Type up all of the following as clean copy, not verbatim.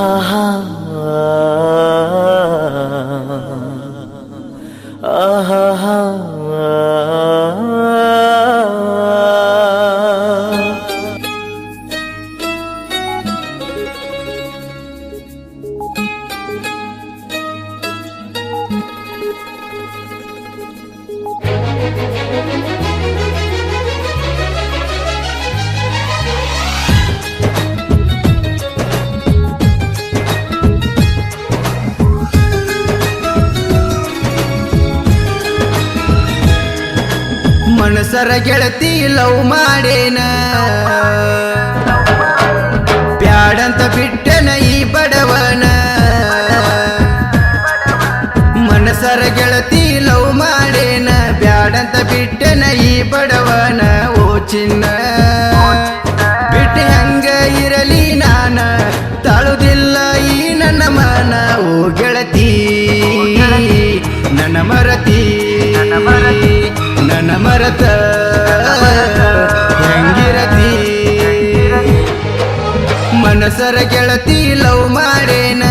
ಆಹಾ ಆಹಾ ಮನಸರ ಗೆಳತಿ ಲವ್ ಮಾಡೇನ ಬ್ಯಾಡಂತ ಬಿಟ್ಟೆನ ಈ ಬಡವನ ಮನಸರ ಗೆಳತಿ ಲವ್ ಮಾಡೇನ ಬ್ಯಾಡಂತ ಬಿಟ್ಟೆನ ಈ ಬಡವನ ಓ ಚಿನ್ನ ಬಿಟ್ಟು ಹೆಂಗ ಇರಲಿ ನಾನ ತಾಳುದಿಲ್ಲ ಈ ನನ್ನ ಮನ ಓ ಗೆಳತಿ ನನ್ನ ಮರತಿ ನನ್ನ ಮರತ ಹೆಂಗಿರತಿ ಮನಸರ ಗೆಳತಿ ಲವ್ ಮಾಡೇನ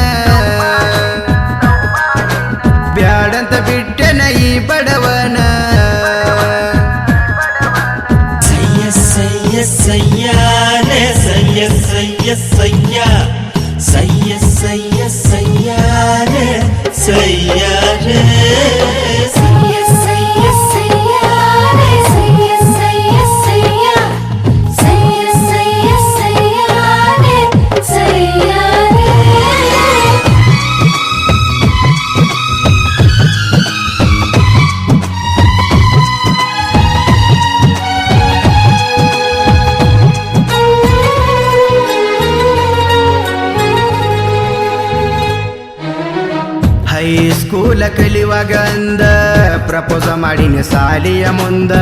ಬ್ಯಾಡಂತ ಬಿಟ್ಟೆನ ಈ ಬಡವನ ಸಯ್ಯ ಸಯ್ಯ ಸಯ್ಯಾರೆ ಸಯ್ಯ ಸಯ್ಯ ಸಯ್ಯ ಸಯ್ಯ ಸಯ್ಯ ಸಯ್ಯಾರೆ ಸಯ್ಯಾರೆ ಸಯ್ಯ ಸಯ್ಯ ಸಯ್ಯಾರೆ ಸಯ್ಯ ಸಯ್ಯ ಸಯ್ಯ ಸಯ್ಯ ಸಯ್ಯ ಸಯ್ಯಾರೆ ಸಯ್ಯಾರೆ ಹೈಸ್ಕೂಲ ಕಲಿಯುವಾಗ ಅಂದ ಪ್ರಪೋಸ ಮಾಡಿನ ಸಾಲಿಯ ಮುಂದ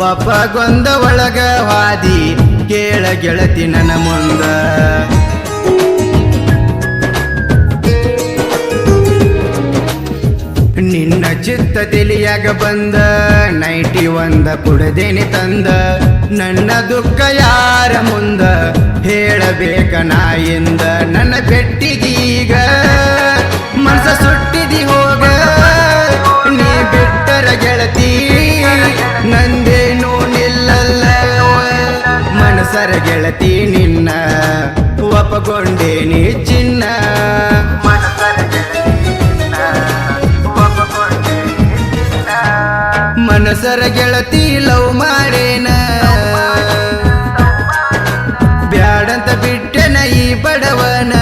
ಒಪ್ಪಗೊಂದ ಒಳಗ ವಾದಿ ಕೇಳ ಗೆಳತಿ ನನ್ನ ಮುಂದ ನಿನ್ನ ಚಿತ್ತ ತಿಳಿಯಾಗ ಬಂದ 91 ಕುಡದೇನೆ ತಂದ ನನ್ನ ದುಃಖ ಯಾರ ಮುಂದ ಹೇಳಬೇಕ ನಾಯಿಂದ ನನ್ನ ಪೆಟ್ಟಿಗೀಗ ಮನಸ ಸುಟ್ಟಿದಿ ಹೋಗ ನೀ ಬಿಟ್ಟರ ಗೆಳತಿ ನಂದೇನು ನಿಲ್ಲಲ್ಲ ಮನಸರ ಗೆಳತಿ ನಿನ್ನ ಒಪ್ಪಗೊಂಡೇನಿ ಚಿನ್ನ ಮನಸರ ಗೆಳತಿ ಲವ್ ಮಾಡೇನ ಬ್ಯಾಡಂತ ಬಿಟ್ಟೆನ ಈ ಬಡವನ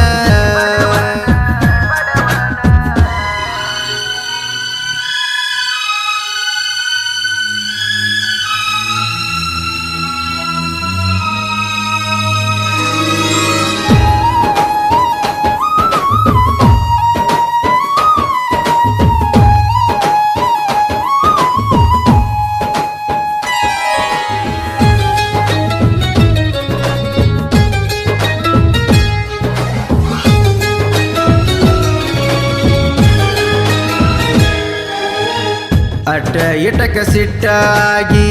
ಅಟ ಇಟಕ ಸಿಟ್ಟಾಗಿ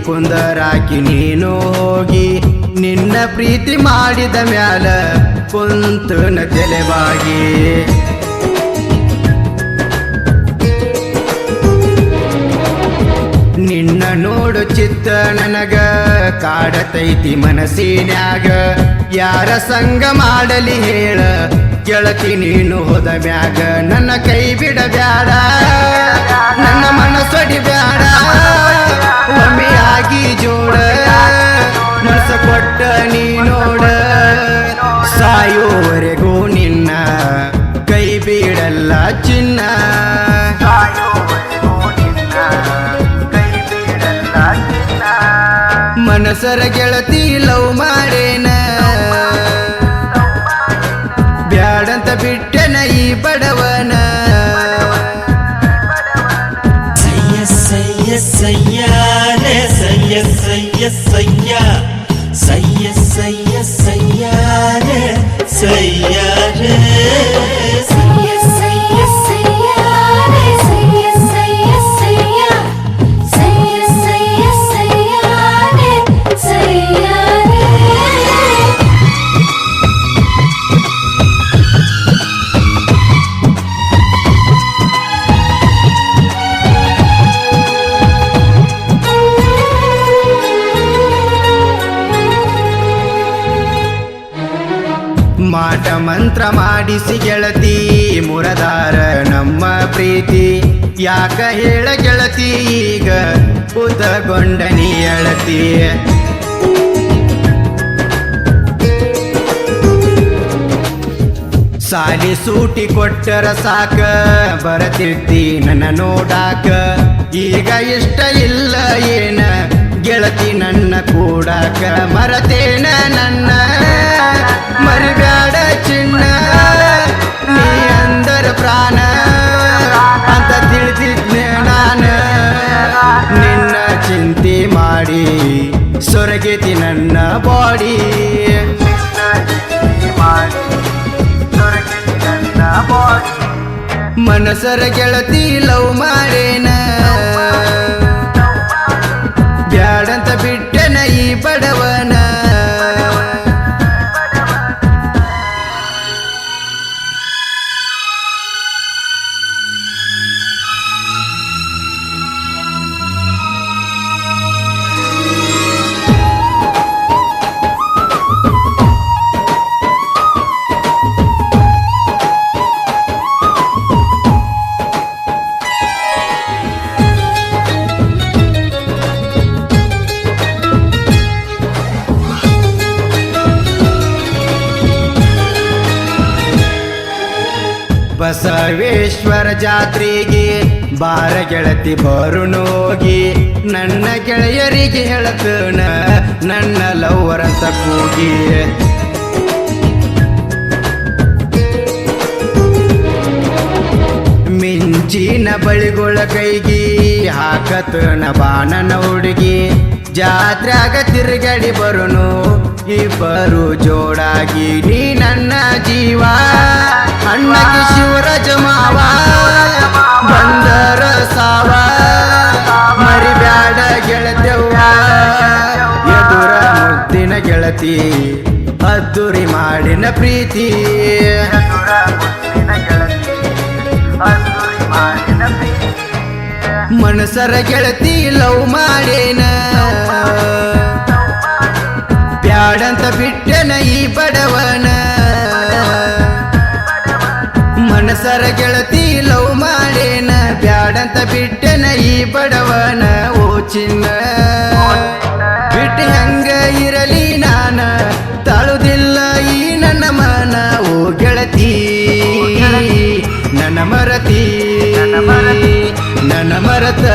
ಕುಂದರಾಕಿ ನೀನು ಹೋಗಿ ನಿನ್ನ ಪ್ರೀತಿ ಮಾಡಿದ ಮ್ಯಾಲ ಕುಂತನ ತೆಲೆವಾಗಿ ನಿನ್ನ ನೋಡು ಚಿತ್ತ ನನಗ ಕಾಡತೈತಿ ಮನಸ್ಸಿನ್ಯಾಗ ಯಾರ ಸಂಗ ಮಾಡಲಿ ಹೇಳ ಗೆಳತಿ ನೀನು ಹೋದ ಮ್ಯಾಗ ನನ್ನ ಕೈ ಬಿಡಬ್ಯಾಡ ನನ್ನ ಮನಸ್ಸೊಡಿ ಬ್ಯಾಡ ಒಮ್ಮೆಯಾಗಿ ಜೋಡ ಮನಸ ಕೊಟ್ಟ ನೀ ನೋಡ ಸಾಯುವವರೆಗೂ ನಿನ್ನ ಕೈ ಬಿಡಲ್ಲ ಚಿನ್ನ ಮನಸರ ಗೆಳತಿ ಲವ್ ಮಾಡೇನ ಬ್ಯಾಡಂತ ಬಿಟ್ಟೆನ ಈ ಬಡವನ ಸಯ್ಯ ಸಯ್ಯ ಸಯ್ಯಾರೆ ಸಯ್ಯ ಸಯ್ಯ ಸಯ್ಯ ಸಯ್ಯ ಸಯ್ಯ ಸಯ್ಯಾರೆ ಸಯ್ಯಾರೆ ಸಯ್ಯ ಸಯ್ಯ ಸಯ್ಯಾರೆ ಸಯ್ಯ ಸಯ್ಯ ಸಯ್ಯ ಸಯ್ಯ ಸಯ್ಯ ಸಯ್ಯಾರೆ ಸಯ್ಯಾರೆ ಮಾಟ ಮಂತ್ರ ಮಾಡಿಸಿ ಗೆಳತಿ ಮುರದಾರ ನಮ್ಮ ಪ್ರೀತಿ ಯಾಕ ಹೇಳ ಗೆಳತಿ ಈಗ ಉತಗೊಂಡನಿ ಅಳತಿ ಸಾಲಿ ಸೂಟಿ ಕೊಟ್ಟರ ಸಾಕ ಬರತಿರ್ತಿ ನನ್ನ ನೋಡಾಕ ಈಗ ಇಷ್ಟ ಇಲ್ಲ ಏನ ಗೆಳತಿ ನನ್ನ ಕೂಡಾಕ ಮರತೇನ ನನ್ನ ಮರಿಬ್ಯಾಡ ಚಿನ್ನ ನೀ ಅಂದರ ಪ್ರಾಣ ಅಂತ ತಿಳಿದಿದ್ನೆ ನಾನ ನಿನ್ನ ಚಿಂತೆ ಮಾಡಿ ಸೊರಗೇತಿ ನನ್ನ ಬಾಡಿ ಮನಸರ ಗೆಳತಿ ಲವ್ ಮಾಡೇನ ಬ್ಯಾಡಂತ ಬಿಟ್ಟೆನ ಈ ಬಡವನ ಬಸವೇಶ್ವರ ಜಾತ್ರೆಗೆ ಬಾರ ಗೆಳತಿ ಬರುಣೋಗಿ ನನ್ನ ಗೆಳೆಯರಿಗೆ ಹೇಳತನ ನನ್ನ ಲವ್ವರ್ ಅಂತ ಕೂಗಿ ಮಿಂಚಿನ ಬಳಿಗೊಳ ಕೈಗಿ ಹಾಕತನ ಬಾಣನ ಹುಡುಗಿ ಜಾತ್ರೆಯಾಗ ತಿರುಗಡಿ ಬರುನು ಇಬ್ಬರು ಜೋಡಾಗಿ ನೀ ನನ್ನ ಜೀವ ಅಣ್ಣಗೆ ಶಿವರಾಜ ಮಾವ ಬಂದರ ಸಾವ ಮರಿಬ್ಯಾಡ ಗೆಳತೆವ್ವ ಎದುರ ಮುದ್ದಿನ ಗೆಳತಿ ಅದ್ದೂರಿ ಮಾಡಿನ ಪ್ರೀತಿ ಮನಸರ ಗೆಳತಿ ಲವ್ ಮಾಡೇನ ಬ್ಯಾಡಂತ ಬಿಟ್ಟೆನ ಈ ಬಡವನ ಮನಸರ ಗೆಳತಿ ಲವ್ ಮಾಡೇನ ಬ್ಯಾಡಂತ ಬಿಟ್ಟೆನ ಈ ಬಡವನ ಓ ಚಿನ್ನ ಬಿಟ್ಟು ಹೆಂಗ ಇರಲಿ ನಾನ ತಾಳುದಿಲ್ಲ ಈ ನನ್ನ ಮನ ಓ ಗೆಳತಿ ನನ್ನ ಮರತಿ ನನ್ನ ಮರತ